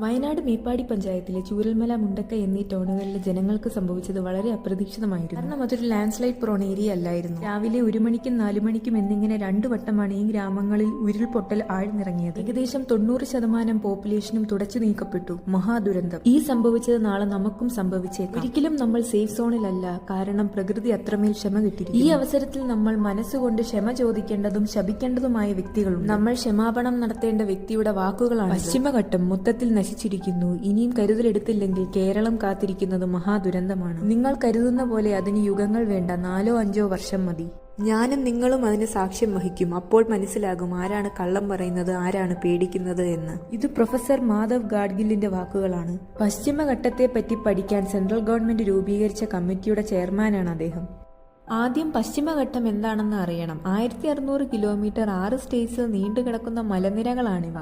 വയനാട് മേപ്പാടി പഞ്ചായത്തിലെ ചൂരൽമല, മുണ്ടക്കൈ എന്നീ ടൗണുകളിലെ ജനങ്ങൾക്ക് സംഭവിച്ചത് വളരെ അപ്രതീക്ഷിതമായിരുന്നു. കാരണം അതൊരു ലാൻഡ് സ്ലൈഡ് പ്രോൺ ഏരിയ അല്ലായിരുന്നു. രാവിലെ 1 മണിക്കും 4 മണിക്കും എന്നിങ്ങനെ 2 വട്ടമാണ് ഈ ഗ്രാമങ്ങളിൽ ഉരുൾപൊട്ടൽ ആഴ്ന്നിറങ്ങിയത്. ഏകദേശം 90% പോപ്പുലേഷനും തുടച്ചു നീക്കപ്പെട്ടു. മഹാദുരന്തം. ഈ സംഭവിച്ചത് നാളെ നമുക്കും സംഭവിച്ചേക്കാം. ഒരിക്കലും നമ്മൾ സേഫ് സോണിലല്ല. കാരണം പ്രകൃതി അത്രമേൽ ക്ഷമ കിട്ടിയിരിക്കുന്നു. ഈ അവസരത്തിൽ നമ്മൾ മനസ്സുകൊണ്ട് ക്ഷമ ചോദിക്കേണ്ടതും ശപിക്കേണ്ടതുമായ വ്യക്തികളുണ്ട്. നമ്മൾ ക്ഷമാപണം നടത്തേണ്ട വ്യക്തിയുടെ വാക്കുകളാണ്. പശ്ചിമഘട്ടം മൊത്തത്തിൽ നശിച്ചിരിക്കുന്നു. ഇനിയും കരുതലെടുത്തില്ലെങ്കിൽ കേരളം കാത്തിരിക്കുന്നത് മഹാദുരന്തമാണ്. നിങ്ങൾ കരുതുന്ന പോലെ അതിന് യുഗങ്ങൾ വേണ്ട, 4-5 വർഷം മതി. ഞാനും നിങ്ങളും അതിന് സാക്ഷ്യം വഹിക്കും. അപ്പോൾ മനസ്സിലാകും ആരാണ് കള്ളം പറയുന്നത്, ആരാണ് പേടിക്കുന്നത് എന്ന്. ഇത് പ്രൊഫസർ മാധവ് ഗാഡ്ഗിലിന്റെ വാക്കുകളാണ്. പശ്ചിമഘട്ടത്തെ പറ്റി പഠിക്കാൻ സെൻട്രൽ ഗവൺമെന്റ് രൂപീകരിച്ച കമ്മിറ്റിയുടെ ചെയർമാനാണ് അദ്ദേഹം. ആദ്യം പശ്ചിമഘട്ടം എന്താണെന്ന് അറിയണം. 1600 കിലോമീറ്റർ 6 സ്റ്റേറ്റ്സിൽ നീണ്ടുകിടക്കുന്ന മലനിരകളാണിവ.